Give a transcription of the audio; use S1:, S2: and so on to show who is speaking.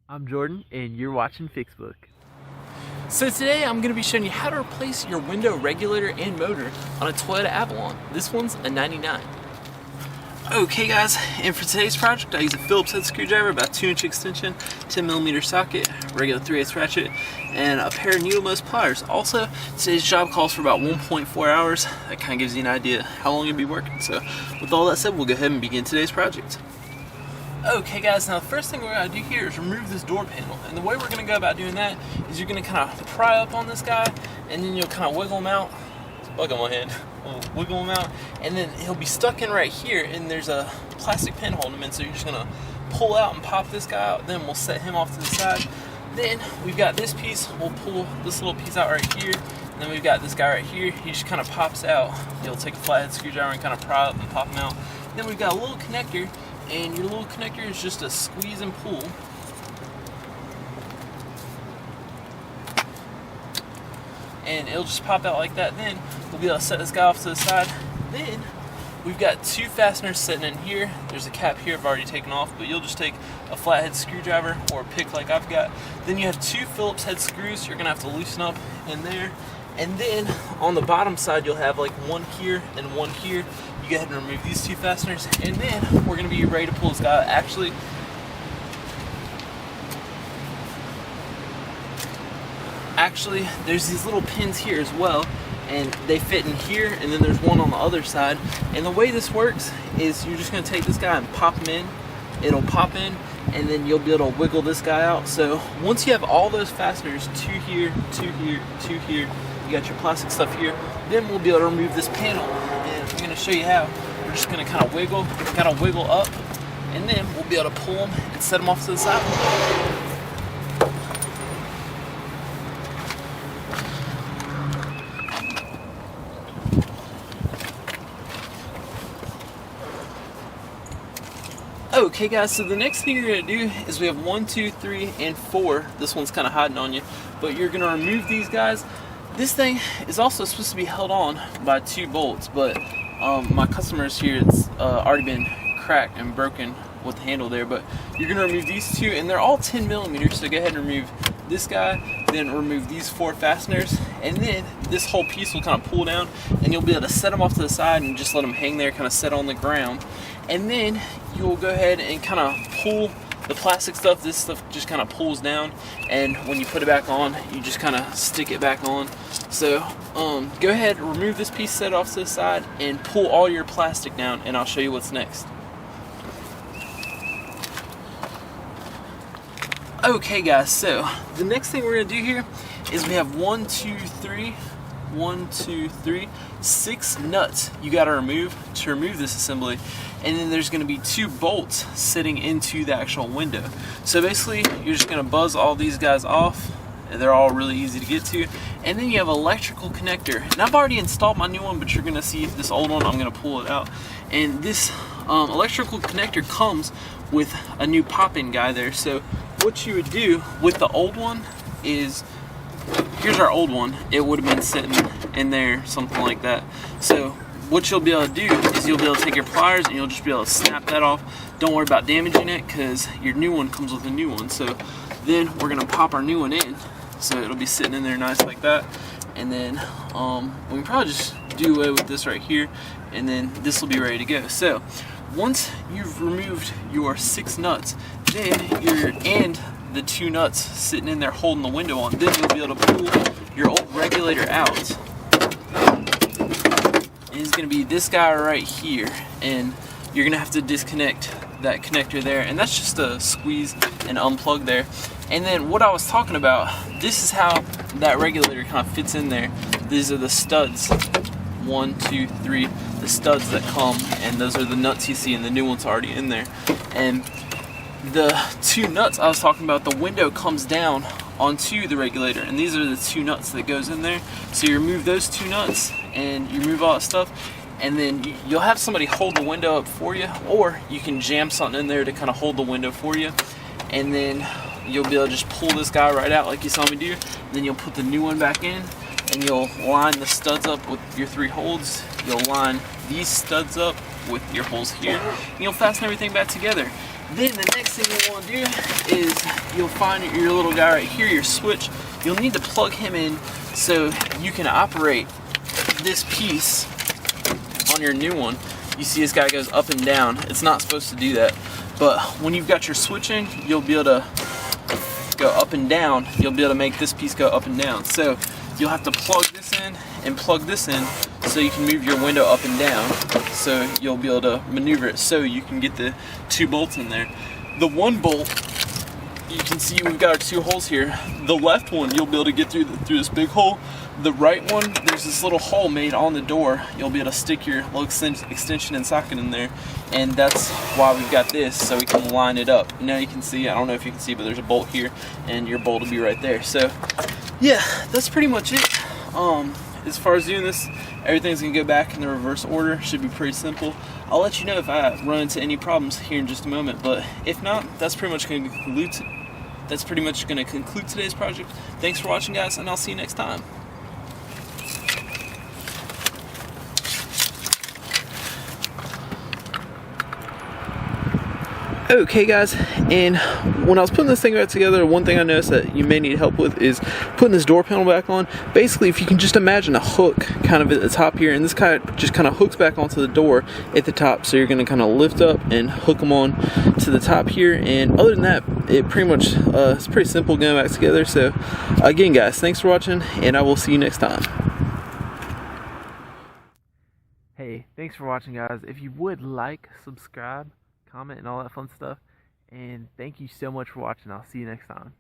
S1: I'm Jordan, and you're watching Fixbook.
S2: So today I'm going to be showing you how to replace your window regulator and motor on a Toyota Avalon. This one's a 99. Okay guys, and for today's project I use a Phillips head screwdriver, about 2-inch extension, 10mm socket, regular 3/8 ratchet, and a pair of needle nose pliers. Also, today's job calls for about 1.4 hours. That kind of gives you an idea how long you'll be working. So with all that said, we'll go ahead and begin today's project. Okay guys, now the first thing we're going to do here is remove this door panel. And the way we're going to go about doing that is you're going to kind of pry up on this guy, and then you'll kind of wiggle him out. It's a bug on my hand. We'll wiggle him out, and then he'll be stuck in right here, and there's a plastic pin holding him in, so you're just going to pull out and pop this guy out. Then we'll set him off to the side. Then we've got this piece. We'll pull this little piece out right here. And then we've got this guy right here. He just kind of pops out. You'll take a flathead screwdriver and kind of pry up and pop him out. Then we've got a little connector. And your little connector is just a squeeze and pull. And it'll just pop out like that. Then we'll be able to set this guy off to the side. Then we've got two fasteners sitting in here. There's a cap here I've already taken off, but you'll just take a flathead screwdriver or a pick like I've got. Then you have two Phillips head screws you're gonna have to loosen up in there. And then on the bottom side you'll have like one here and one here. You go ahead and remove these two fasteners, and then we're going to be ready to pull this guy out. Actually, there's these little pins here as well, and they fit in here, and then there's one on the other side. And the way this works is you're just going to take this guy and pop him in. It'll pop in, and then you'll be able to wiggle this guy out. So once you have all those fasteners, two here, two here, two here, you got your plastic stuff here, then we'll be able to remove this panel. And I'm going to show you how. We're just going to kind of wiggle up, and then we'll be able to pull them and set them off to the side. Okay guys, so the next thing you're going to do is we have 1, 2, 3, and 4. This one's kind of hiding on you, but you're going to remove these guys. This thing is also supposed to be held on by 2 bolts, but my customers here, it's already been cracked and broken with the handle there. But you're going to remove these 2, and they're all 10mm, so go ahead and remove this guy, then remove these 4 fasteners, and then this whole piece will kind of pull down, and you'll be able to set them off to the side and just let them hang there, kind of set on the ground. And then you'll go ahead and kind of pull the plastic stuff. This stuff just kind of pulls down, and when you put it back on, you just kind of stick it back on. So go ahead, remove this piece, set it off to the side, and pull all your plastic down, and I'll show you what's next. Okay guys, so the next thing we're going to do here is we have 1, 2, 3, 1, 2, 3, 6 nuts you got to remove this assembly, and then there's going to be 2 bolts sitting into the actual window. So basically you're just going to buzz all these guys off, and they're all really easy to get to. And then you have electrical connector, and I've already installed my new one, but you're going to see this old one. I'm going to pull it out, and this electrical connector comes with a new pop-in guy there. So what you would do with the old one is, here's our old one. It would have been sitting in there, something like that. So what you'll be able to do is you'll be able to take your pliers and you'll just be able to snap that off. Don't worry about damaging it, because your new one comes with a new one. So then we're going to pop our new one in, so it'll be sitting in there nice like that. And then we can probably just do away with this right here, and then this will be ready to go. So once you've removed your 6 nuts, then and the 2 nuts sitting in there holding the window on, then you'll be able to pull your old regulator out. And it's going to be this guy right here, and you're going to have to disconnect that connector there, and that's just a squeeze and unplug there. And then what I was talking about, this is how that regulator kind of fits in there. These are the studs, 1, 2, 3, the studs that come, and those are the nuts you see, and the new one's already in there. And the 2 nuts I was talking about, the window comes down onto the regulator, and these are the 2 nuts that goes in there. So you remove those 2 nuts, and you remove all that stuff, and then you'll have somebody hold the window up for you, or you can jam something in there to kind of hold the window for you, and then you'll be able to just pull this guy right out like you saw me do. Then you'll put the new one back in, and you'll line the studs up with your 3 holes. You'll line these studs up with your holes here, and you'll fasten everything back together. Then the next thing you'll want to do is you'll find your little guy right here, your switch. You'll need to plug him in so you can operate this piece on your new one. You see this guy goes up and down. It's not supposed to do that, but when you've got your switch in, you'll be able to go up and down. You'll be able to make this piece go up and down. So you'll have to plug this in and plug this in so you can move your window up and down, so you'll be able to maneuver it so you can get the 2 bolts in there. The 1 bolt, you can see we've got our 2 holes here. The left one you'll be able to get through this big hole. The right one, there's this little hole made on the door. You'll be able to stick your little extension and socket in there, and that's why we've got this, so we can line it up. Now you can see, I don't know if you can see, but there's a bolt here, and your bolt will be right there. So yeah, that's pretty much it. As far as doing this, everything's gonna go back in the reverse order. Should be pretty simple. I'll let you know if I run into any problems here in just a moment, but if not, that's pretty much gonna conclude today's project. Thanks for watching, guys, and I'll see you next time. Okay guys, and when I was putting this thing back together, one thing I noticed that you may need help with is putting this door panel back on. Basically, if you can just imagine a hook kind of at the top here, and this guy just kind of hooks back onto the door at the top, so you're going to kind of lift up and hook them on to the top here. And other than that, it pretty much it's pretty simple going back together. So again guys, thanks for watching, and I will see you next time.
S1: Hey, thanks for watching, guys. If you would like, subscribe, comment, and all that fun stuff. And thank you so much for watching. I'll see you next time.